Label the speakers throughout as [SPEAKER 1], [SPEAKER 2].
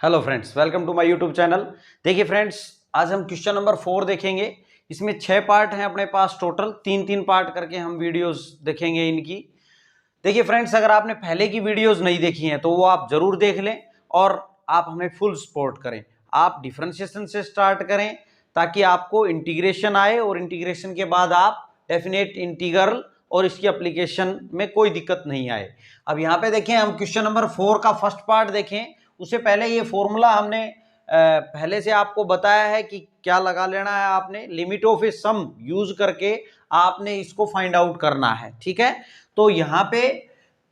[SPEAKER 1] Hello friends, welcome to my YouTube channel. देखिए friends, आज हम क्वेश्चन नंबर 4 देखेंगे। इसमें 6 पार्ट हैं अपने पास, टोटल 3-3 पार्ट करके हम वीडियोस देखेंगे इनकी। देखिए फ्रेंड्स, अगर आपने पहले की वीडियोस नहीं देखी हैं तो वो आप जरूर देख लें और आप हमें फुल सपोर्ट करें। आप डिफरेंशिएशन से स्टार्ट करें ताकि आपको इंटीग्रेशन आए और इंटीग्रेशन के बाद आप डेफिनेट इंटीग्रल और इसकी एप्लीकेशन में कोई दिक्कत नहीं आए। अब यहाँ पे देखें, हम क्वेश्चन नंबर 4 का फर्स्ट पार्ट देखें। उससे पहले ये फॉर्मूला हमने पहले से आपको बताया है कि क्या लगा लेना है। आपने limit of a sum use करके आपने इसको फाइंड आउट करना है, ठीक है। तो यहाँ पे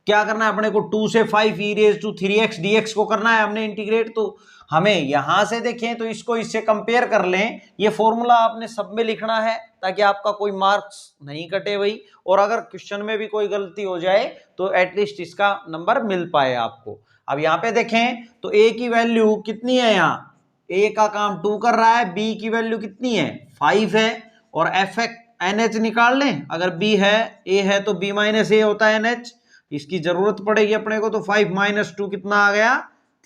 [SPEAKER 1] क्या करना है अपने को, 2 से 5 e raise to 3x dx को करना है हमने इंटीग्रेट। तो हमें यहां से देखें तो इसको इससे कंपेयर कर लें। ये फॉर्मूला आपने सब में लिखना है ताकि आपका कोई मार्क्स नहीं कटे भाई, और अगर क्वेश्चन में भी कोई गलती हो जाए तो एटलीस्ट इसका नंबर मिल पाए आपको। अब यहाँ पे देखें तो a की वैल्यू कितनी है, यहाँ a का काम 2 कर रहा है, b की वैल्यू कितनी है 5 है, और एफ NH निकाल लें। अगर b है a है तो b माइनस a होता है NH, इसकी जरूरत पड़ेगी अपने को। तो 5 माइनस 2 कितना आ गया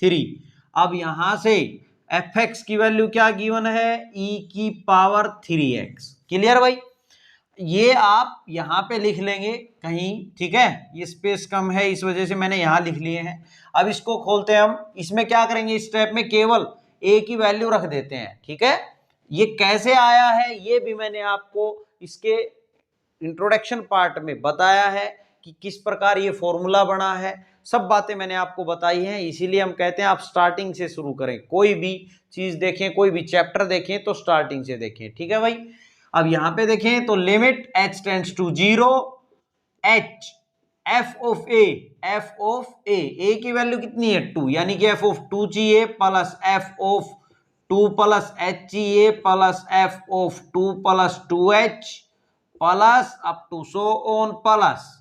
[SPEAKER 1] 3। अब यहां से fx की वैल्यू क्या गिवन है, e की पावर 3x। क्लियर भाई, ये आप यहां पे लिख लेंगे कहीं, ठीक है। ये स्पेस कम है इस वजह से मैंने यहां लिख लिए हैं। अब इसको खोलते हैं हम। इसमें क्या करेंगे, इस स्टेप में केवल a की वैल्यू रख देते हैं, ठीक है। ये कैसे आया है ये भी मैंने आपको इसके इंट्रोडक्शन पार्ट में बताया है कि किस प्रकार ये फॉर्मूला बना है। सब बातें मैंने आपको बताई हैं, इसीलिए हम कहते हैं आप स्टार्टिंग से शुरू करें। कोई भी चीज देखें, कोई भी चैप्टर देखें तो स्टार्टिंग से देखें, ठीक है भाई। अब यहां पे देखें तो limit h tends to 0 h f of a की वैल्यू कितनी है 2, यानी कि f ऑफ 2 चाहिए plus f of 2 plus h चाहिए plus f of 2 plus 2h plus up to so on plus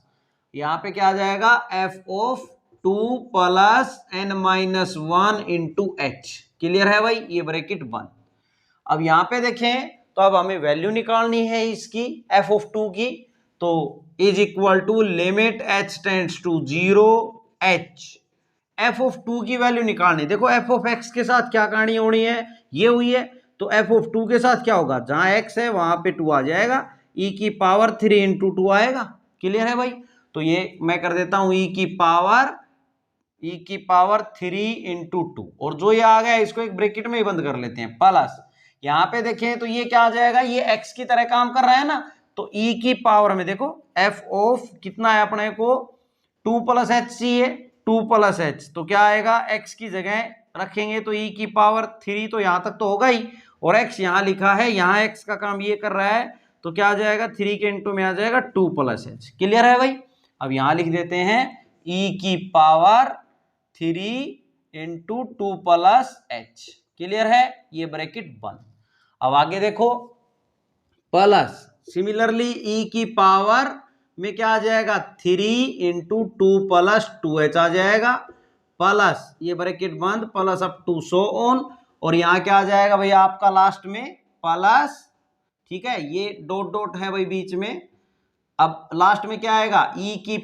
[SPEAKER 1] यहां पे क्या आ जाएगा f ऑफ 2 प्लस n minus 1 into h। Clear है भाई, ये ब्रैकेट बंद। अब यहां पे देखें तो अब हमें वैल्यू निकालनी है इसकी f ऑफ 2 की। तो is equal to limit h tends to 0 h f of 2 की वैल्यू निकालनी। देखो f ऑफ x के साथ क्या कहानी होनी है, ये हुई है। तो f ऑफ 2 के साथ क्या होगा, जहां x है वहां पे 2 आ जाएगा, e की पावर 3 इंटू 2 आएगा। क्लियर है भाई, तो ये मैं कर देता हूं e की पावर 3 इंटू 2, और जो ये आ गया इसको एक ब्रैकेट में ही बंद कर लेते हैं प्लस। यहां पे देखें तो ये क्या आ जाएगा, ये x की तरह काम कर रहा है ना, तो e की पावर में देखो f ऑफ कितना है अपने को 2 प्लस h चाहिए, 2 प्लस h, तो क्या आएगा x की जगह रखेंगे तो e की पावर 3, तो यहां तक तो होगा ही, और x यहां लिखा है, यहां x का काम ये कर रहा है, तो क्या आ जाएगा 3 के इंटू में आ जाएगा 2 प्लस h। क्लियर है भाई, अब यहां लिख देते हैं e की power 3 into 2 plus h। Clear है, ये ब्रैकेट बंद। अब आगे देखो प्लस सिमिलरली e की पावर में क्या आ जाएगा 3 इंटू 2 प्लस 2h आ जाएगा, प्लस ये ब्रैकेट बंद plus up to so on, और यहां क्या आ जाएगा भाई आपका लास्ट में प्लस, ठीक है। ये डॉट डॉट है भाई बीच में। अब लास्ट में क्या आएगा e की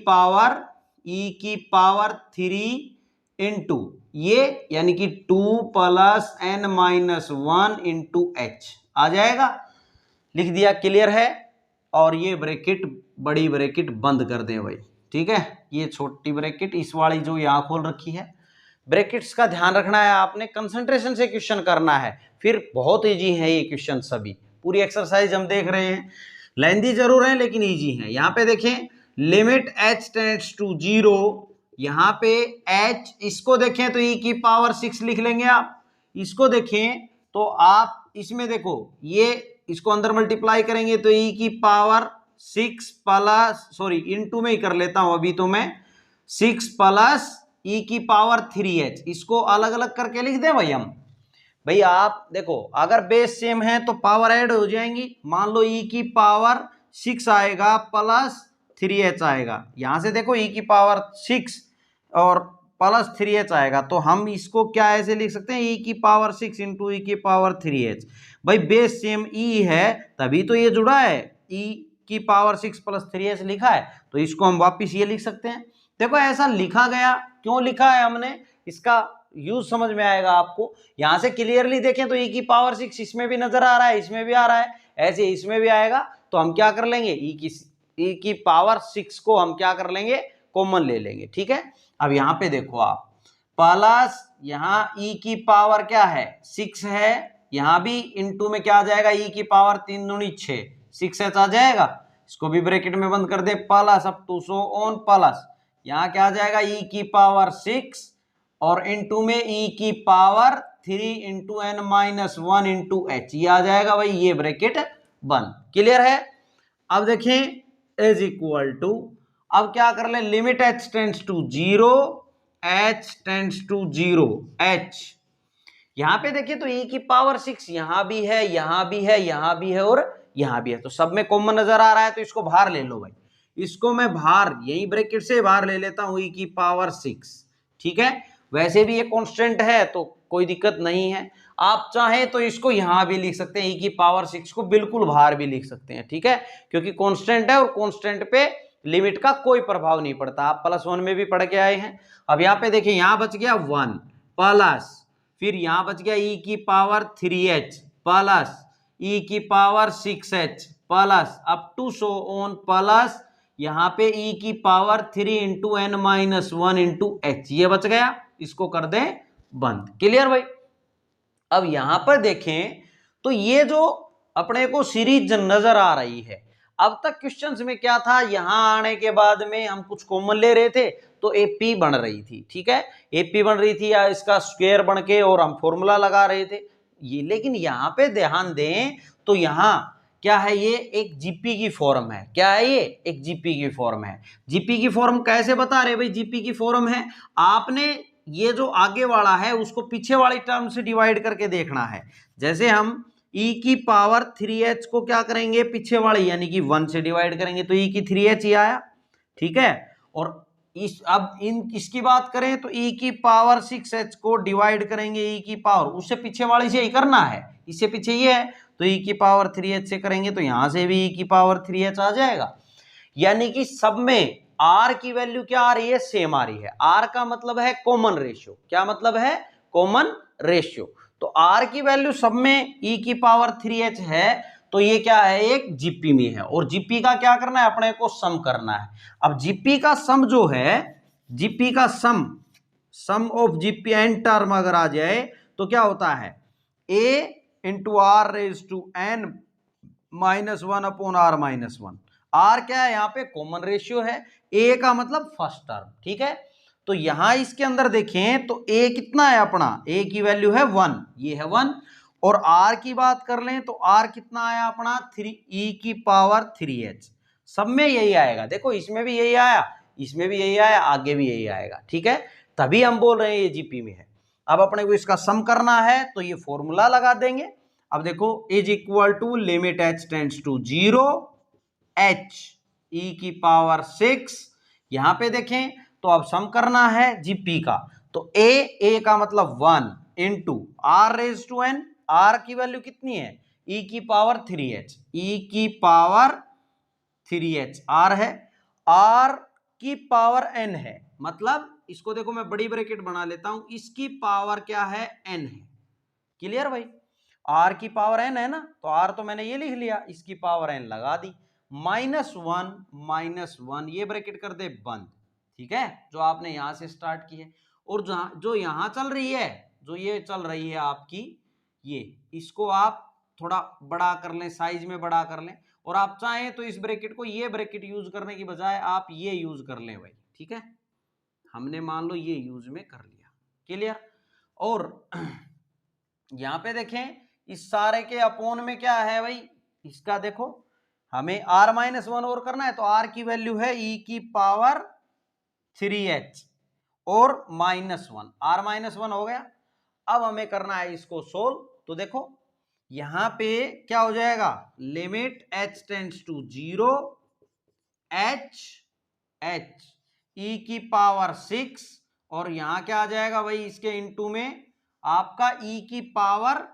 [SPEAKER 1] पावर 3 इंटू ये यानी कि 2 प्लस n माइनस 1 इंटू h आ जाएगा, लिख दिया। क्लियर है, और ये ब्रैकेट बड़ी ब्रैकेट बंद कर दें भाई, ठीक है। ये छोटी ब्रैकेट इस वाली जो यहां खोल रखी है, ब्रैकेट्स का ध्यान रखना है आपने, कंसंट्रेशन से क्वेश्चन करना है, फिर बहुत इजी है ये क्वेश्चन सभी। पूरी एक्सरसाइज हम देख रहे हैं, लेंदी जरूर है लेकिन इजी है। यहां पे देखें लिमिट h टेंड्स टू 0, यहां पे h, इसको देखें तो e की पावर 6 लिख लेंगे आप। इसको देखें तो आप इसमें देखो ये इसको अंदर मल्टीप्लाई करेंगे तो e की पावर 6 प्लस, सॉरी इनटू में ही कर लेता हूं अभी तो मैं, 6 प्लस e की पावर 3h, इसको अलग अलग करके लिख दें भाई हम। भाई आप देखो अगर बेस सेम है तो पावर ऐड हो जाएंगी। मान लो e की पावर 6 आएगा प्लस 3h आएगा, यहां से देखो e की पावर 6 और प्लस 3h आएगा, तो हम इसको क्या ऐसे लिख सकते हैं e की पावर 6 इंटू e की पावर 3h। भाई बेस सेम e है तभी तो ये जुड़ा है, e की पावर 6 प्लस 3h लिखा है, तो इसको हम वापिस ये लिख सकते हैं। देखो ऐसा लिखा गया, क्यों लिखा है हमने, इसका यूज समझ में आएगा आपको। यहां से क्लियरली देखें तो e की पावर 6 इसमें भी नजर आ रहा है, इसमें भी आ रहा है, ऐसे इसमें भी आएगा। तो हम क्या कर लेंगे, e की पावर 6 को हम क्या कर लेंगे, कॉमन ले लेंगे। ठीक है, अब यहां पे देखो आप, प्लस यहां e की पावर क्या है 6 है, यहां भी इनटू में क्या आ जाएगा, e की पावर 3 दूनी 6, 6h आ जाएगा, इसको भी ब्रैकेट में बंद कर दे, प्लस अब 200 ऑन प्लस यहां क्या आ जाएगा e की पावर 6 और इनटू में e की power 3 into n minus 1 into h, ये आ जाएगा भाई, ये ब्रैकेट बंद। क्लियर है। अब देखें इज इक्वल टू, अब क्या कर ले, limit h tends to 0, h tends to 0, h यहां पे देखिए तो e की पावर 6 यहां भी है, यहां भी है, यहां भी है और यहां भी है, तो सब में कॉमन नजर आ रहा है, तो इसको बाहर ले लो भाई, इसको मैं बाहर यही ब्रैकेट से बाहर ले लेता हूं, e की पावर 6। ठीक है, वैसे भी ये कांस्टेंट है तो कोई दिक्कत नहीं है, आप चाहें तो इसको यहां भी लिख सकते हैं, e की पावर 6 को बिल्कुल बाहर भी लिख सकते हैं। ठीक है, क्योंकि कांस्टेंट है और कांस्टेंट पे लिमिट का कोई प्रभाव नहीं पड़ता, आप +1 में भी पढ़ के आए हैं। अब यहाँ पे देखिए, यहां बच गया 1 प्लस, फिर यहां बच गया e की पावर 3h प्लस e की power 6h plus up to so on plus यहां पे e की power 3 into n minus 1 into h, ये बच गया, इसको कर दें बंद। क्लियर भाई। अब यहां पर देखें तो ये जो अपने को सीरीज नजर आ रही है, अब तक क्वेश्चंस में क्या था, यहां आने के बाद में हम कुछ कॉमन ले रहे थे तो एपी बन रही थी। ठीक है, एपी बन रही थी या इसका स्क्वायर बन के और हम फॉर्मूला लगा रहे थे ये, लेकिन यहां पे ध्यान दें तो यहां क्या है, ये एक जीपी की फॉर्म है। क्या है, ये एक जीपी की फॉर्म है। जीपी की फॉर्म कैसे बता रहे भाई, जीपी की फॉर्म है, आपने ये जो आगे वाला है उसको पीछे वाली टर्म से डिवाइड करके देखना है। जैसे हम e की पावर 3h को क्या करेंगे, पीछे वाली यानी कि 1 से डिवाइड करेंगे तो e की 3h ही आया। ठीक है, और अब इसकी बात करें तो e की पावर 6h को डिवाइड करेंगे e की पावर, उससे पीछे वाली से ही करना है, इससे पीछे ये है तो e की पावर 3h से करेंगे तो यहां से भी e की पावर 3h आ जाएगा। यानी कि सब में r की वैल्यू क्या आ रही है, सेम आ रही है। r का मतलब है कॉमन रेशियो, क्या मतलब है, कॉमन रेशियो। तो r की वैल्यू सब में e की पावर 3h है, तो ये क्या है, एक जीपी में है, और जीपी का क्या करना है, अपने को सम करना है। अब जीपी का सम जो है, जीपी का sum of GP n term अगर आ जाए तो क्या होता है, a into R raise to n minus 1 upon R minus 1। R क्या है, यहाँ पे कॉमन रेशियो है, ए का मतलब फर्स्ट टर्म। ठीक है, तो यहां इसके अंदर देखें तो ए कितना है अपना, ए की वैल्यू है 1, ये है 1, और आर की बात कर लें तो आर कितना आया अपना 3, e की पावर 3h, सब में यही आएगा। देखो इसमें भी यही आया, इसमें भी यही आया, आगे भी यही आएगा। ठीक है, तभी हम बोल रहे हैं ये जीपी में है। अब अपने को इसका सम करना है तो ये फॉर्मूला लगा देंगे। अब देखो is equal to limit h tends to 0, h e की पावर 6, यहां पे देखें तो अब सम करना है जीपी का, तो a का मतलब 1 into R raise to n, R की वैल्यू कितनी है, e की पावर 3h, e की पावर 3h आर है, r की पावर n है, मतलब इसको देखो मैं बड़ी ब्रैकेट बना लेता हूं, इसकी पावर क्या है, n है। क्लियर भाई, r की पावर n है ना, तो r तो मैंने ये लिख लिया, इसकी पावर n लगा दी, -1 ये ब्रैकेट कर दे बंद। ठीक है, जो आपने यहां से स्टार्ट की है, और जो यहां चल रही है, जो ये चल रही है आपकी, ये इसको आप थोड़ा बड़ा कर लें, साइज में बड़ा कर लें, और आप चाहें तो इस ब्रैकेट को, ये ब्रैकेट यूज करने की बजाय आप ये यूज कर लें भाई। ठीक है, हमने मान लो ये यूज में कर लिया। क्लियर, और यहां पे देखें इस सारे के अपोन में क्या है भाई, इसका देखो हमें r-1 और करना है, तो r की वैल्यू है e की पावर 3h और -1, r-1 हो गया। अब हमें करना है इसको सोल्व, तो देखो यहां पे क्या हो जाएगा, limit h tends to 0, h e की पावर 6, और यहां क्या आ जाएगा भाई, इसके इनटू में आपका e की पावर,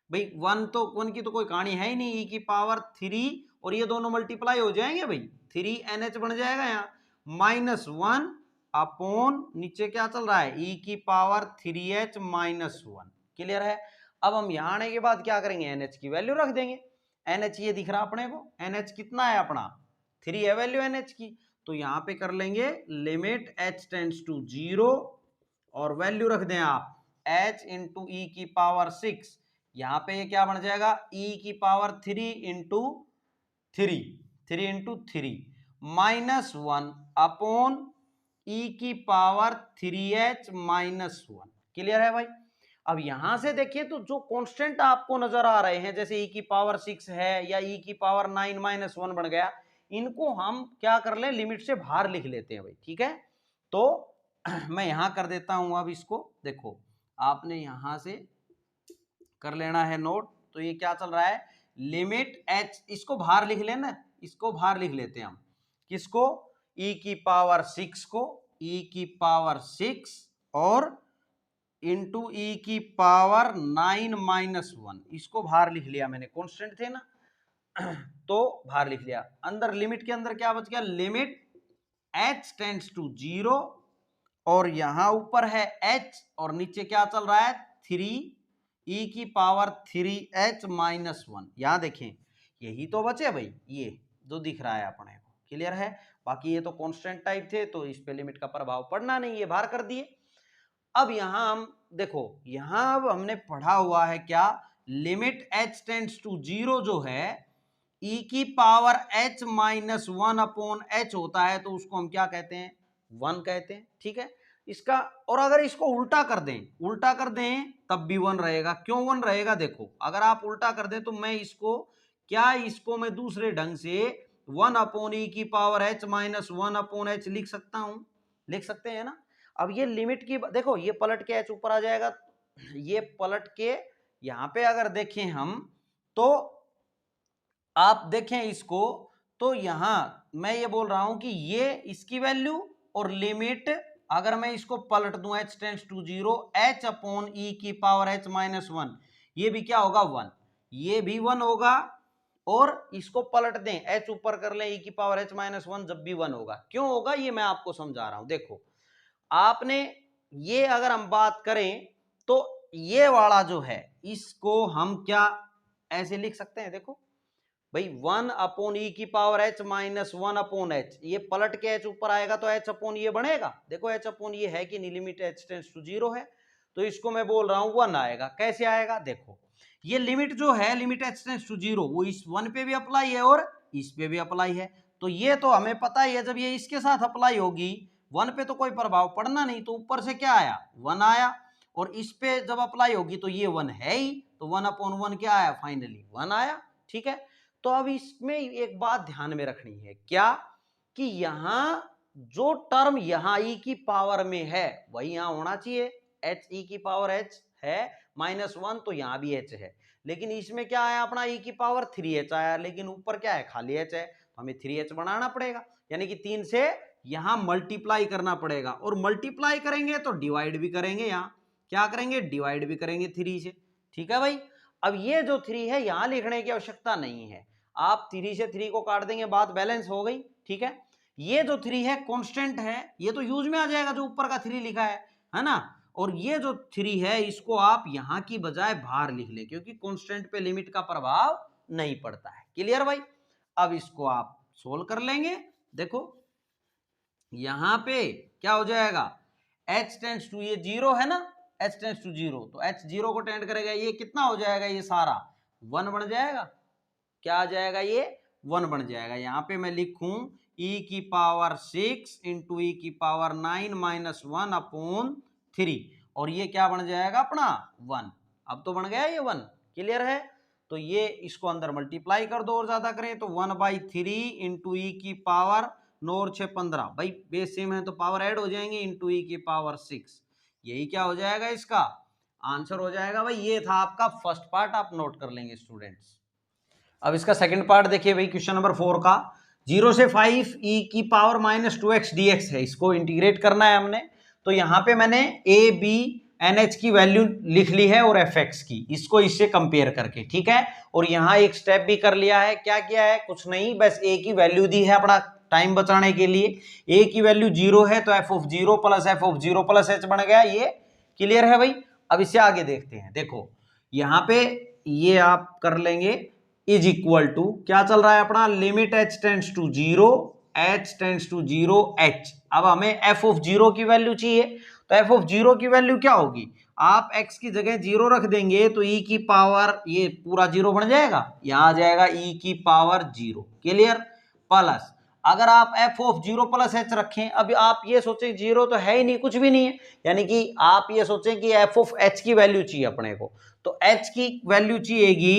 [SPEAKER 1] भाई 1 की तो कोई कहानी है ही नहीं, e की पावर 3, और ये दोनों मल्टीप्लाई हो जाएंगे भाई, 3nh बन जाएगा यहाँ, -1 अपॉन नीचे क्या चल रहा है e की पावर 3h माइनस 1। क्लियर है। अब हम यहां आने के बाद क्या करेंगे, NH की वैल्यू रख देंगे। NH ये दिख रहा अपने को, NH कितना है अपना 3 है वैल्यू NH की, तो यहां पे कर लेंगे लिमिट h टेंड्स टू 0 और वैल्यू रख दें आप h इंटू ई की पावर 6। यहां पे ये क्या बन जाएगा e की power 3 into 3 minus 1 upon e की पावर 3h माइनस 1। क्लियर है भाई। अब यहां से देखिए तो जो कांस्टेंट आपको नजर आ रहे हैं जैसे e की पावर 6 है या e की पावर 9 माइनस 1 बन गया, इनको हम क्या कर ले लिमिट से बाहर लिख लेते हैं भाई। ठीक है, तो मैं यहां कर देता हूं। अब इसको देखो, आपने यहां से कर लेना है नोट। तो ये क्या चल रहा है लिमिट h, इसको बाहर लिख लेना, इसको बाहर लिख लेते हैं हम, किसको e की पावर 6 को, e की पावर 6 और इंटू e की पावर 9 माइनस 1, इसको बाहर लिख लिया मैंने, कांस्टेंट थे ना तो बाहर लिख लिया। अंदर लिमिट के अंदर क्या बच गया, लिमिट h टेंड्स टू 0 और यहां ऊपर है h और नीचे क्या चल रहा है 3 e की पावर 3h माइनस 1। यहां देखें यही तो बचे भाई, ये जो दिख रहा है अपने को। क्लियर है। बाकी ये तो कांस्टेंट टाइप थे तो इस पे लिमिट का प्रभाव पड़ना नहीं, ये बाहर कर दिए। अब यहां हम देखो, यहां अब हमने पढ़ा हुआ है क्या, लिमिट h टेंड्स टू 0 जो है e की power h minus 1 upon h होता है, तो उसको हम क्या कहते हैं 1 कहते हैं। ठीक है, इसका और अगर इसको उल्टा कर दें तब भी 1 रहेगा। क्यों 1 रहेगा, देखो अगर आप उल्टा कर दें तो मैं इसको मैं दूसरे ढंग से 1 अपॉन ई की power h minus 1 upon h लिख सकता हूं, लिख सकते हैं ना। अब ये लिमिट की देखो, ये पलट के h ऊपर आ जाएगा, ये पलट के यहां पे अगर देखें हम तो आप देखें इसको, तो यहां मैं ये बोल रहा हूं कि ये इसकी वैल्यू और लिमिट अगर मैं इसको पलट दूं h tends to 0 h upon e की पावर h माइनस 1, ये भी क्या होगा 1, ये भी 1 होगा। और इसको पलट दें h ऊपर कर लें e की पावर h माइनस 1, जब भी 1 होगा। क्यों होगा ये मैं आपको समझा रहा हूं। देखो आपने ये अगर हम बात करें तो ये वाला जो है इसको हम क्या ऐसे लिख सकते हैं, देखो भाई 1 अपॉन ई की power h minus 1 upon h, ये पलट के h ऊपर आएगा तो h अपॉन ये बनेगा। देखो h अपॉन ये है कि नहीं, लिमिट h टेंड्स टू 0 है, तो इसको मैं बोल रहा हूं 1 आएगा। कैसे आएगा, देखो ये लिमिट जो है लिमिट h टेंड्स टू 0 वो इस 1 पे भी अप्लाई है और इस पे भी अप्लाई है। तो ये तो हमें पता ही है, जब ये इसके साथ अप्लाई होगी 1 पे तो कोई प्रभाव पड़ना नहीं, तो ऊपर से क्या आया 1 आया, और इस पे जब अप्लाई होगी तो ये 1 है ही, तो 1 अपॉन 1 क्या आया फाइनली 1 आया। ठीक है, तो अब इसमें एक बात ध्यान में रखनी है क्या, कि यहां जो टर्म यहां e की पावर में है वही यहां होना चाहिए, h e की पावर h है माइनस 1, तो यहां भी h है। लेकिन इसमें क्या आया अपना e की पावर 3h आया, लेकिन ऊपर क्या है खाली h है, तो हमें 3h बनाना पड़ेगा, यानी कि 3 से यहां मल्टीप्लाई करना पड़ेगा, और मल्टीप्लाई करेंगे तो डिवाइड भी करेंगे, यहां क्या करेंगे डिवाइड भी करेंगे 3 से। ठीक है भाई। अब ये जो 3 है यहां लिखने की आवश्यकता नहीं है, आप 3 से 3 को काट देंगे, बात बैलेंस हो गई। ठीक है, ये जो 3 है कांस्टेंट है, ये तो यूज में आ जाएगा जो ऊपर का 3 लिखा है ना। और ये जो 3 है इसको आप यहां की बजाय बाहर लिख ले, क्योंकि कांस्टेंट पे लिमिट का प्रभाव नहीं पड़ता है। क्लियर भाई। अब इसको आप सोल्व कर लेंगे, देखो यहां पे क्या हो जाएगा h टेंड्स टू ये 0 है ना, h टेंड्स टू 0, तो h 0 को टेंड करेगा, ये कितना हो जाएगा ये सारा 1 बन जाएगा। क्या आ जाएगा ये 1 बन जाएगा। यहां पे मैं लिखूं e की पावर 6 इंटू ई की पावर 9 माइनस 1 अपॉन 3, और ये क्या बन जाएगा अपना 1। अब तो बन गया ये 1। क्लियर है। तो ये इसको अंदर मल्टीप्लाई कर दो और ज्यादा करें तो 1/3 इंटू ई की पावर 9 और 6 15, भाई बेस सेम है तो पावर ऐड हो जाएंगे, इंटू ई की पावर 6, यही क्या हो जाएगा इसका आंसर हो जाएगा। भाई ये था आपका फर्स्ट पार्ट, आप नोट कर लेंगे स्टूडेंट्स। अब इसका सेकंड पार्ट देखिए भाई, क्वेश्चन नंबर 4 का 0 से 5 e की पावर माइनस 2x dx है, इसको इंटीग्रेट करना है हमने। तो यहाँ पे मैंने a b NH की वैल्यू लिख ली है और fx की, इसको इससे कंपेयर करके। ठीक है, और यहाँ एक स्टेप भी कर लिया है, क्या किया है कुछ नहीं, बस a की वैल्यू दी है अपना टाइम बचाने के लिए। ए की वैल्यू 0 है तो F of 0 plus F of 0 plus H बन गया, ये क्लियर है भाई। अब इससे आगे देखते हैं, देखो यहां पे ये आप कर लेंगे इज इक्वल टू क्या चल रहा है अपना, limit h tends to 0 h tends to 0 h. अब हमें एफ ऑफ 0 की वैल्यू चाहिए, तो एफ ऑफ 0 की वैल्यू क्या होगी, आप x की जगह 0 रख देंगे तो e की पावर ये पूरा 0 बन जाएगा, यहां आ जाएगा e की पावर 0, क्लियर। प्लस अगर आप f ऑफ 0 प्लस h रखें, अब आप ये सोचें 0 तो है ही नहीं, कुछ भी नहीं है, यानी कि आप ये सोचें कि f ऑफ h की वैल्यू चाहिए अपने को, तो h की वैल्यू चाहिएगी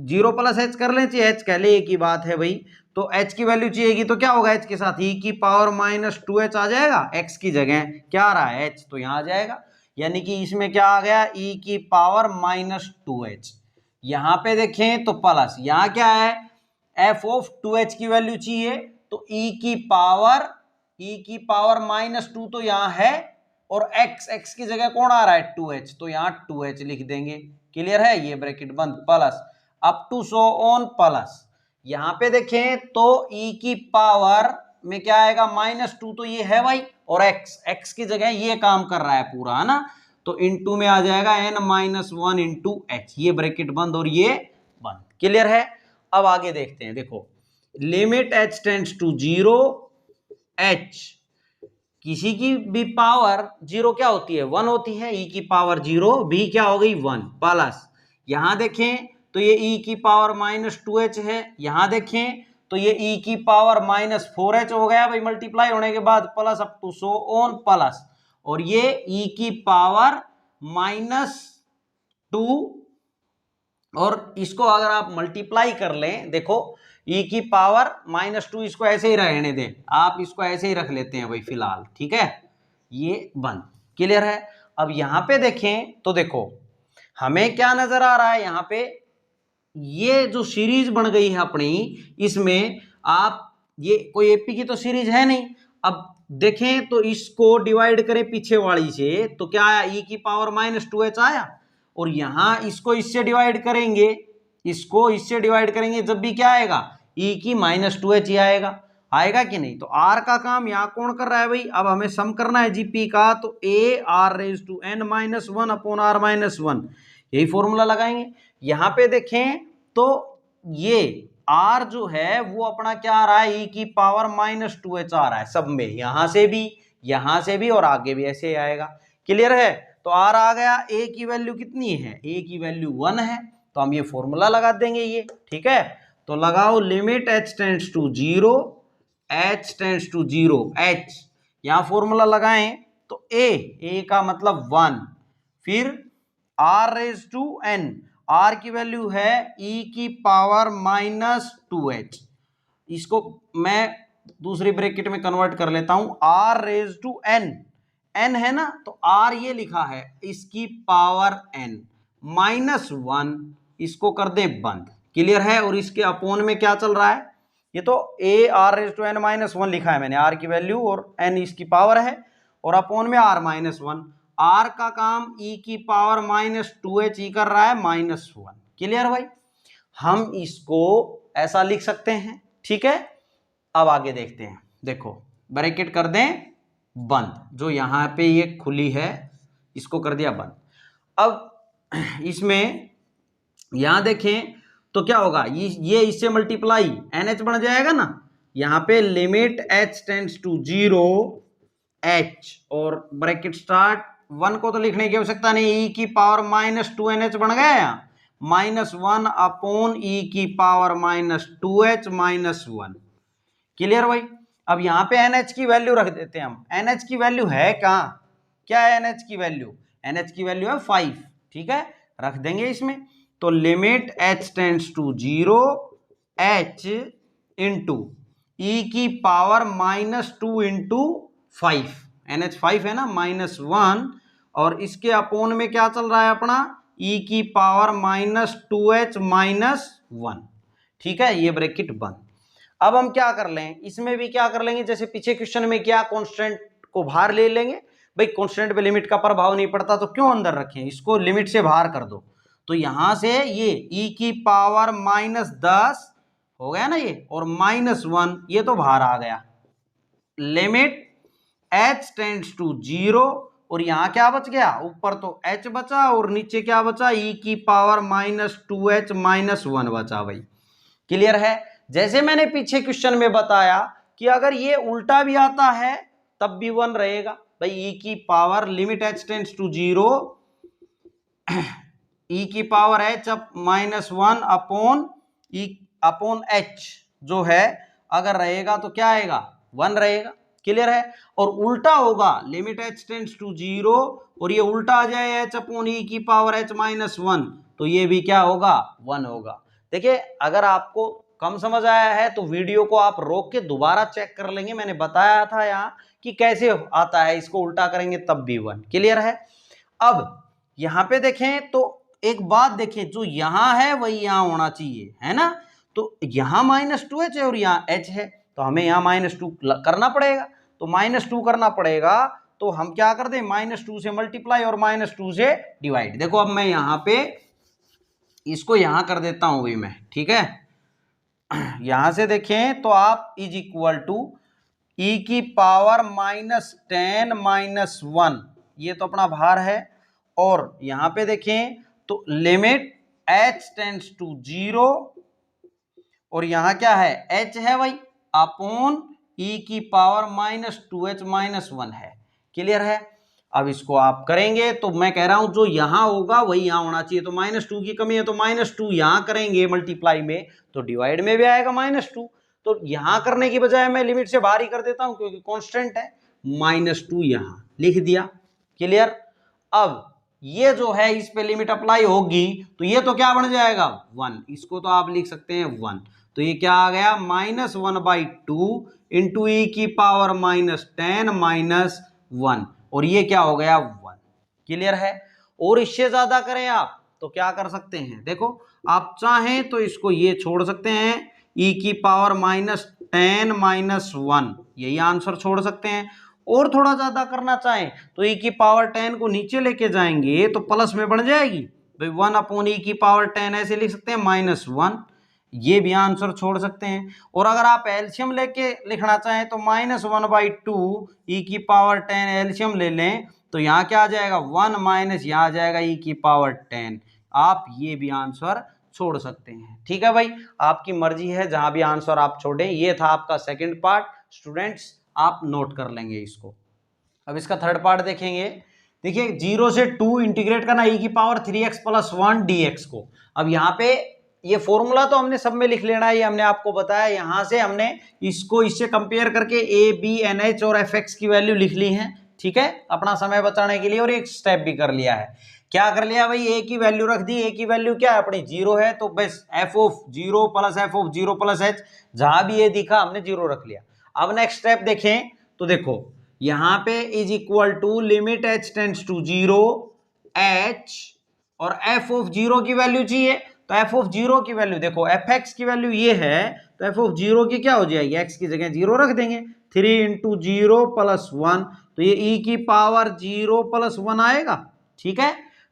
[SPEAKER 1] 0 प्लस h कर लें, चाहे h कह ले, एक ही बात है भाई। तो h की वैल्यू चाहिएगी तो क्या होगा, h के साथ e की पावर माइनस 2h आ जाएगा, x की जगह क्या आ रहा है h, तो यहां आ जाएगा, यानी कि इसमें क्या आ गया e की पावर माइनस 2h। यहां पे देखें तो प्लस, यहां क्या है f ऑफ 2h की वैल्यू चाहिए, तो e की पावर माइनस 2 तो यहां है, और x की जगह कौन आ रहा है 2h, तो यहां 2h लिख देंगे, क्लियर है, ये ब्रैकेट बंद, plus up to so on plus. यहां पे देखें तो e की पावर में क्या आएगा -2, तो ये है भाई, और x की जगह ये काम कर रहा है पूरा, है ना, तो इनटू में आ जाएगा n-1 इंटू h, ये ब्रैकेट बंद और ये बंद, क्लियर है। अब आगे देखते हैं, देखो limit h tends to 0 h, किसी की भी पावर 0 क्या होती है 1 होती है, e की पावर 0 भी क्या हो गई 1, प्लस यहां देखें तो ये e की पावर -2h है, यहां देखें तो ये e की पावर -4h हो गया भाई, मल्टीप्लाई होने के बाद, plus up to so on plus, और ये e की पावर -2, और इसको अगर आप मल्टीप्लाई कर लें, देखो e की पावर -2, इसको ऐसे ही रहने दें, आप इसको ऐसे ही रख लेते हैं भाई फिलहाल, ठीक है, ये बंद, क्लियर है। अब यहां पे देखें तो देखो हमें क्या नजर आ रहा है, यहां पे ये जो सीरीज बन गई है अपनी, इसमें आप ये कोई एपी की तो सीरीज है नहीं, अब देखें तो इसको डिवाइड करें पीछे वाली से, तो क्या आया e की पावर -2h आया, और यहां इसको इससे डिवाइड करेंगे, इसको इससे डिवाइड करेंगे, जब भी क्या आएगा e की -2h ही आएगा, आएगा कि नहीं। तो r का काम यहां कौन कर रहा है भाई, अब हमें सम करना है जीपी का, तो a r⁻n-1 अपॉन r-1, यही फॉर्मूला लगाएंगे। यहां पे देखें तो ये r जो है वो अपना क्या आ रहा है, e की पावर -2h आ रहा है सब में, यहां से भी और आगे भी ऐसे ही आएगा, क्लियर है। तो r आ गया, a की वैल्यू कितनी है, a की वैल्यू 1 है, तो हम ये फॉर्मूला लगा देंगे ये, ठीक है। तो लगाओ limit h tends to 0 h, यहां फॉर्मूला लगाएं तो a का मतलब 1, फिर r⁻n, r की वैल्यू है e की पावर -2h, इसको मैं दूसरी ब्रैकेट में कन्वर्ट कर लेता हूं, r⁻n, n है ना, तो r ये लिखा है इसकी पावर n, -1, इसको कर दे बंद, क्लियर है। और इसके अपोन में क्या चल रहा है, ये तो a r⁻n-1 लिखा है मैंने, r की वैल्यू और n इसकी पावर है, और अपोन में r-1, r का काम e की पावर -2h ही कर रहा है -1, क्लियर भाई। हम इसको ऐसा लिख सकते हैं, ठीक है। अब आगे देखते हैं, देखो ब्रैकेट कर दें बंद, जो यहां पे ये खुली है इसको कर दिया बंद। अब इसमें यहां देखें तो क्या होगा, ये इससे मल्टीप्लाई NH बन जाएगा ना, यहां पे limit h tends to 0 h, और ब्रैकेट स्टार्ट, 1 को तो लिखने की आवश्यकता नहीं, e की पावर -2NH बन गया, -1 अपॉन e की पावर -2h -1, क्लियर भाई। अब यहां पे NH की वैल्यू रख देते हैं हम, NH की वैल्यू है कहां, क्या है NH की वैल्यू, NH की वैल्यू है 5, ठीक है, रख देंगे इसमें। तो limit h tends to 0 h into e की पावर -2 इंटू 5, NH 5 है ना, -1, और इसके अपोन में क्या चल रहा है अपना e की पावर -2h -1, ठीक है, ये ब्रैकेट बंद। अब हम क्या कर लें, इसमें भी क्या कर लेंगे, जैसे पीछे क्वेश्चन में क्या कांस्टेंट को बाहर ले लेंगे भाई, कांस्टेंट पे लिमिट का प्रभाव नहीं पड़ता तो क्यों अंदर रखें, इसको लिमिट से बाहर कर दो, तो यहां से ये e की पावर -10 हो गया ना ये, और -1 ये तो बाहर आ गया। लिमिट h टेंड्स टू 0, और यहां क्या बच गया, ऊपर तो h बचा और नीचे क्या बचा, e की पावर -2h -1 बचा भाई। क्लियर है। जैसे मैंने पीछे क्वेश्चन में बताया कि अगर ये उल्टा भी आता है तब भी 1 रहेगा भाई। e की power limit h tends to 0, e की power h -1 upon e upon h जो है अगर रहेगा तो क्या आएगा, 1 रहेगा। क्लियर है। और उल्टा होगा, लिमिट h टेंड्स टू 0 और ये उल्टा आ जाए h अपॉन e की पावर h -1, तो ये भी क्या होगा, 1 होगा। देखिए अगर आपको कम समझ आया है तो वीडियो को आप रोक के दोबारा चेक कर लेंगे, मैंने बताया था यहाँ कि कैसे आता है, इसको उल्टा करेंगे तब भी 1। क्लियर है। अब यहां पे देखें तो एक बात देखें, जो यहां है वही यहां होना चाहिए, है ना। तो यहां -2h है और यहां h है, तो हमें यहां -2 करना पड़ेगा। तो -2 करना पड़ेगा, तो हम क्या कर दें, -2 से मल्टीप्लाई और -2 से डिवाइड। देखो अब मैं यहां पे इसको यहां कर देता हूं भाई मैं, ठीक है। यहां से देखें तो आप इज इक्वल टू e की पावर -10 -1, ये तो अपना भार है। और यहां पे देखें तो लिमिट h टेंड्स टू 0, और यहां क्या है, h है भाई, अपॉन e की पावर -2h -1 है। क्लियर है। अब इसको आप करेंगे तो मैं कह रहा हूं जो यहां होगा वही यहां होना चाहिए। तो -2 की कमी है तो -2 यहां करेंगे मल्टीप्लाई में, तो डिवाइड में भी आएगा -2। तो यहां करने की बजाय मैं लिमिट से बाहर ही कर देता हूं क्योंकि कांस्टेंट है, -2 यहां लिख दिया। क्लियर। अब ये जो है इस पे लिमिट अप्लाई होगी तो ये तो क्या बन जाएगा, 1। इसको तो आप लिख सकते हैं 1। तो ये क्या आ गया, -1/2 इंटू ई की पावर -10 -1, और ये क्या हो गया, 1। क्लियर है। और इससे ज्यादा करें आप तो क्या कर सकते हैं, देखो आप चाहें तो इसको ये छोड़ सकते हैं, ई की पावर -10 -1, यही आंसर छोड़ सकते हैं। और थोड़ा ज्यादा करना चाहें तो ई की पावर 10 को नीचे लेके जाएंगे तो प्लस में बढ़ जाएगी भाई, 1 अपॉन ई की पावर 10 ऐसे लिख सकते हैं -1, ये भी आंसर छोड़ सकते हैं। और अगर आप एलसीएम लेके लिखना चाहें तो -1/2 ई की पावर 10 एलसीएम ले लें तो यहाँ क्या आ जाएगा, 1 माइनस यहाँ आ जाएगा ई की पावर 10। आप ये भी आंसर छोड़ सकते हैं। ठीक है भाई, आपकी मर्जी है जहां भी आंसर आप छोड़ें। ये था आपका सेकंड पार्ट, स्टूडेंट्स आप नोट कर लेंगे इसको। अब इसका थर्ड पार्ट देखेंगे। देखिए 0 से 2 इंटीग्रेट करना ई की पावर 3x + 1 dx को। अब यहाँ पे ये फॉर्मूला तो हमने सब में लिख लेना है, ये हमने आपको बताया। यहां से हमने इसको इससे कंपेयर करके a b n h और f(x) की वैल्यू लिख ली है, ठीक है, अपना समय बचाने के लिए। और एक स्टेप भी कर लिया है। क्या कर लिया भाई, a की वैल्यू रख दी। a की वैल्यू क्या है अपनी, 0 है, तो बस f(0 + f(0 + h) जहां भी ये दिखा हमने 0 रख लिया। अब नेक्स्ट स्टेप देखें तो देखो यहां पे is equal to limit h tends to 0 h, और f(0) की वैल्यू चाहिए। तो f(0) की वैल्यू देखो, fx की वैल्यू ये है, तो f(0) की क्या हो जाएगी, x की जगह 0 रख देंगे। 3 × 0 + 1, तो ये e की पावर 0 + 1 आएगा। ठीक है,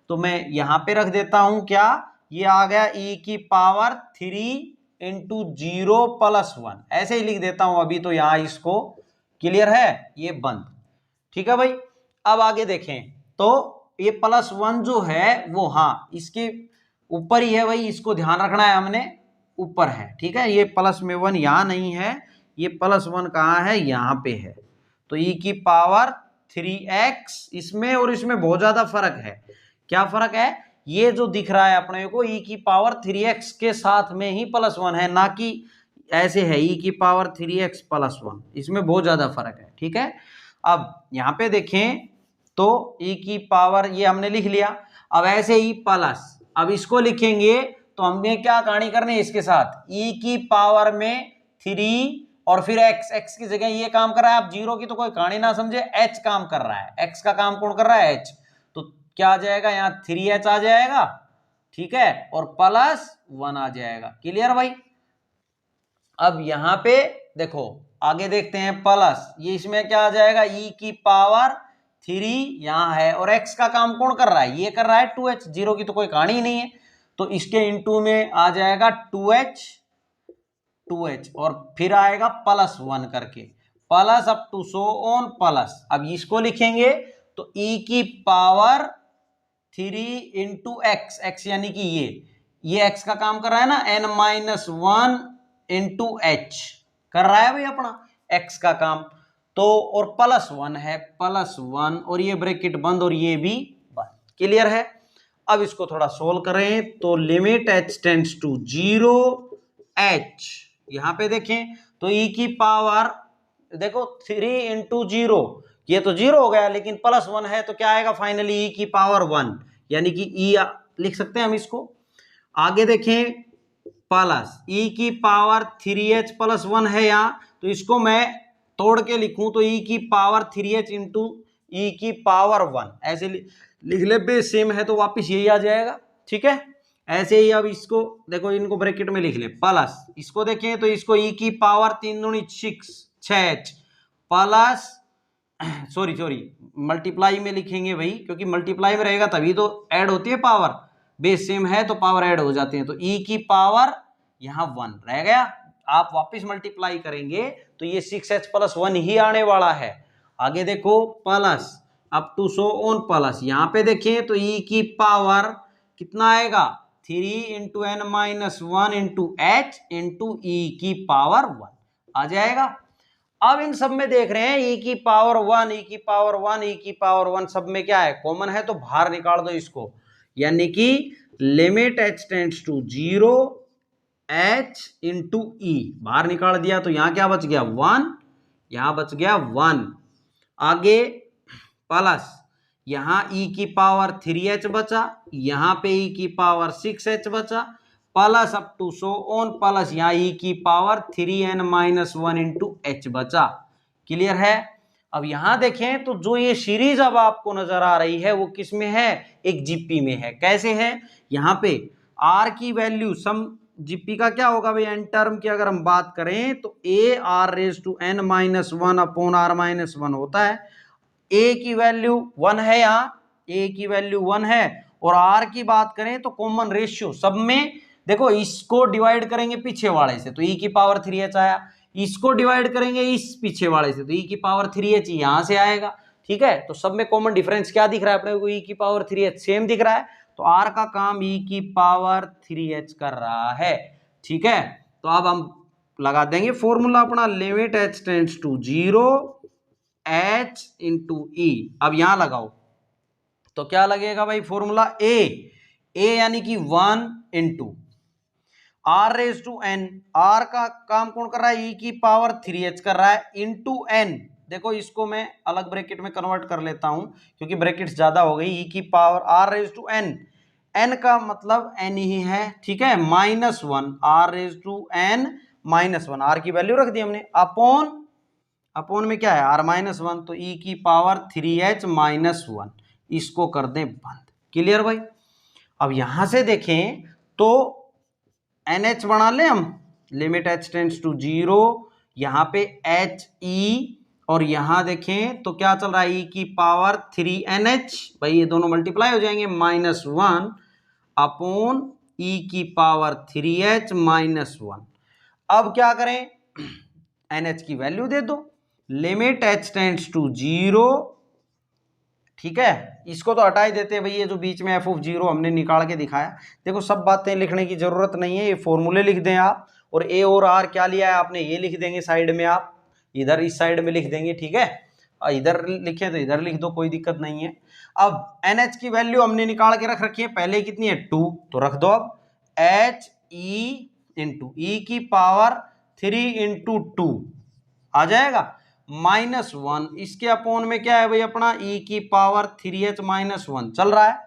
[SPEAKER 1] तो मैं यहां पे रख देता हूं क्या, ये आ गया e की पावर 3 × 0 + 1, ऐसे ही लिख देता हूं अभी तो यहां इसको। क्लियर है, ये बंद। ठीक है भाई, अब आगे देखें तो ये +1 जो है वो हाँ इसके ऊपर ही है भाई, इसको ध्यान रखना है हमने, ऊपर है। ठीक है, ये +1 यहां नहीं है, ये +1 कहां है, यहां पे है। तो e की पावर 3x, इसमें और इसमें बहुत ज्यादा फर्क है। क्या फर्क है, ये जो दिख रहा है अपने को e की पावर 3x के साथ में ही +1 है, ना कि ऐसे है e की पावर 3x + 1, इसमें बहुत ज्यादा फर्क है। ठीक है, अब यहां पे देखें तो e की पावर ये हमने लिख लिया। अब ऐसे ही प्लस, अब इसको लिखेंगे तो हमें क्या कहानी करनी है इसके साथ, e की पावर में 3 और फिर x की जगह ये काम कर रहा है। आप 0 की तो कोई कहानी ना समझे, h काम कर रहा है, x का काम कौन कर रहा है, h। तो क्या आ जाएगा, यहाँ 3h आ जाएगा, ठीक है, और +1 आ जाएगा। क्लियर भाई। अब यहां पे देखो आगे देखते हैं, प्लस ये इसमें क्या आ जाएगा, e की पावर 3 यहां है, और x का काम कौन कर रहा है, ये कर रहा है 2h, 0 की तो कोई कहानी ही नहीं है। तो इसके इनटू में आ जाएगा 2h 2h और फिर आएगा +1 करके, plus up to so on plus. अब इसको लिखेंगे तो e की पावर 3 इंटू एक्स, एक्स यानी कि ये x का काम कर रहा है ना, n-1 इंटू एच कर रहा है भाई अपना x का काम। तो और +1 है, +1 और ये ब्रैकेट बंद और ये भी बंद। क्लियर है। अब इसको थोड़ा सोल्व करें तो limit h tends to 0 h, यहां पे देखें तो e की पावर देखो 3 इंटू 0, ये तो 0 हो गया लेकिन +1 है तो क्या आएगा फाइनली e की पावर 1, यानी कि e लिख सकते हैं हम इसको। आगे देखें प्लस e की पावर 3h + 1 है यहां, तो इसको मैं तोड़ के लिखूं तो e की पावर 3h इंटू e की पावर 1 ऐसे लिख ले, बेस सेम है तो वापस यही आ जाएगा। ठीक है, ऐसे ही अब इसको देखो, इनको ब्रैकेट में लिख ले प्लस, इसको देखें तो इसको e की पावर 3 दूनी 6h प्लस सॉरी मल्टीप्लाई में लिखेंगे भाई, क्योंकि मल्टीप्लाई में रहेगा तभी तो ऐड होती है पावर, बेस सेम है तो पावर ऐड हो जाती है, तो e की पावर यहां 1 रह गया। आप वापस मल्टीप्लाई करेंगे तो ये 6h + 1 ही आने वाला है। आगे देखो plus up to so on plus, यहां पे देखें तो e की पावर कितना आएगा 3 into n-1 into H into e की पावर 1 आ जाएगा। अब इन सब में देख रहे हैं e की पावर 1 e की पावर 1 e की पावर 1 सब में क्या है कॉमन है, तो बाहर निकाल दो इसको, यानी कि limit h tends to 0 h into e, बाहर निकाल दिया तो यहां क्या बच गया 1, यहां बच गया 1। आगे प्लस यहां e की पावर 3h बचा, यहां पे e की पावर 6h बचा, plus up to so on plus यहां e की पावर 3n-1 इंटू एच बचा। क्लियर है। अब यहां देखें तो जो ये सीरीज अब आपको नजर आ रही है वो किस में है, एक जीपी में है। कैसे है, यहां पे r की वैल्यू सम जीपी का क्या होगा भाई, एन टर्म की अगर हम बात करें तो a r⁻n-1 अपॉन r-1 होता है। a की वैल्यू 1 है, यहाँ a की वैल्यू 1 है, और r की बात करें तो कॉमन रेशियो सब में देखो, इसको डिवाइड करेंगे पीछे वाले से तो e की पावर 3h आया, इसको डिवाइड करेंगे इस पीछे वाले से तो e की पावर 3h यहां से आएगा। ठीक है, तो सब में कॉमन डिफरेंस क्या दिख रहा है अपने को, e की पावर 3h सेम दिख रहा है, तो r का काम e की पावर 3h कर रहा है। ठीक है, तो अब हम लगा देंगे फॉर्मूला अपना, limit h tends to 0 h into e. अब यहां लगाओ तो क्या लगेगा भाई फॉर्मूला, a यानी कि 1 इंटू r⁻n, r का काम कौन कर रहा है, e की पावर 3h कर रहा है, इंटू n, देखो इसको मैं अलग ब्रैकेट में कन्वर्ट कर लेता हूं क्योंकि ब्रैकेट्स ज्यादा हो गई, e की पावर r⁻n, n का मतलब n ही है। ठीक है, -1 r⁻n-1, r की वैल्यू रख दी हमने, अपॉन में क्या है r-1, तो e की पावर 3h-1, इसको कर दें बंद। क्लियर भाई। अब यहां से देखें तो NH बना ले हम, लिमिट h टेंड्स टू 0, यहां पे HE, और यहां देखें तो क्या चल रहा है e की पावर 3NH, भाई ये दोनों मल्टीप्लाई हो जाएंगे, -1 अपॉन e की पावर 3h-1। अब क्या करें, NH की वैल्यू दे दो, लिमिट h टेंड्स टू 0। ठीक है, इसको तो हटा ही देते हैं भाई, ये जो बीच में f(0) हमने निकाल के दिखाया। देखो सब बातें लिखने की जरूरत नहीं है, ये फॉर्मूले लिख दें आप, और a और r क्या लिया है आपने ये लिख देंगे साइड में, आप इधर इस साइड में लिख देंगे। ठीक है, इधर लिखे तो इधर लिख दो, कोई दिक्कत नहीं है। अब NH की वैल्यू हमने निकाल के रख रखी है, पहले कितनी है 2, तो रख दो अब HE इंटू ई की पावर 3 इंटू 2 आ जाएगा, -1, इसके अपॉन में क्या है भाई अपना e की पावर 3h-1 चल रहा है।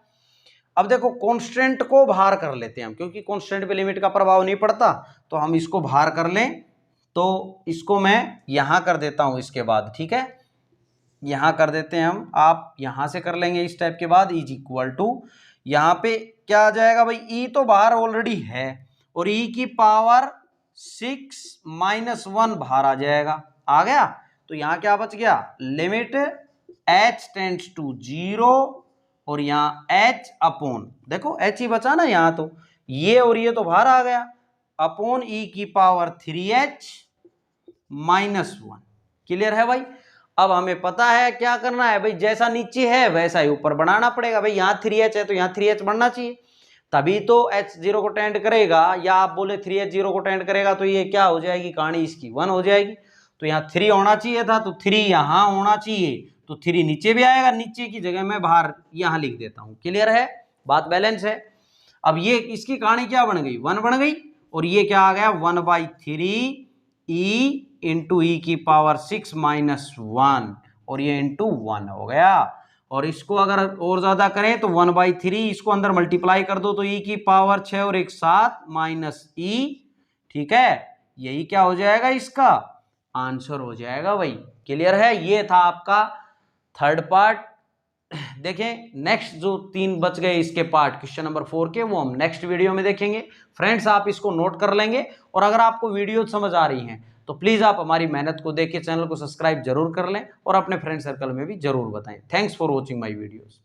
[SPEAKER 1] अब देखो कांस्टेंट को बाहर कर लेते हैं हम, क्योंकि कांस्टेंट पे लिमिट का प्रभाव नहीं पड़ता, तो हम इसको बाहर कर लें, तो इसको मैं यहां कर देता हूं इसके बाद। ठीक है, यहां कर देते हैं हम, आप यहां से कर लेंगे इस टाइप के बाद, इज इक्वल टू यहां पे क्या आ जाएगा भाई, e तो बाहर ऑलरेडी है, और e की पावर 6-1 बाहर आ जाएगा, आ गया, तो यहां क्या बच गया, लिमिट h टेंड्स टू 0, और यहां h अपॉन, देखो h ही बचा ना यहां, तो ये और ये तो बाहर आ गया, अपॉन ई की पावर 3h -1। क्लियर है भाई। अब हमें पता है क्या करना है भाई, जैसा नीचे है वैसा ही ऊपर बढ़ाना पड़ेगा भाई। यहाँ 3h है तो यहाँ 3h बढ़ना चाहिए, तभी तो h 0 को टेंड करेगा, या आप बोले 3h 0 को टेंड करेगा तो ये क्या हो जाएगी, कहानी इसकी 1 हो जाएगी। तो यहाँ 3 होना चाहिए था, तो 3 यहाँ होना चाहिए, तो 3 नीचे भी आएगा, नीचे की जगह मैं बाहर यहाँ लिख देता हूँ। क्लियर है, बात बैलेंस है। अब ये इसकी कहानी क्या बन गई, 1 बन गई, और ये क्या आ गया 1/3 e इंटू ई की पावर 6 -1, और ये इंटू 1 हो गया। और इसको अगर और ज्यादा करें तो 1/3, इसको अंदर मल्टीप्लाई कर दो तो ई की पावर 6 और 1 7 माइनस ई। ठीक है, यही क्या हो जाएगा, इसका आंसर हो जाएगा भाई। क्लियर है, ये था आपका थर्ड पार्ट। देखें नेक्स्ट जो 3 बच गए इसके पार्ट क्वेश्चन नंबर 4 के, वो हम नेक्स्ट वीडियो में देखेंगे। फ्रेंड्स आप इसको नोट कर लेंगे, और अगर आपको वीडियो समझ आ रही हैं तो प्लीज आप हमारी मेहनत को देख के चैनल को सब्सक्राइब जरूर कर लें, और अपने फ्रेंड सर्कल में भी जरूर बताएं। Thanks for watching my videos.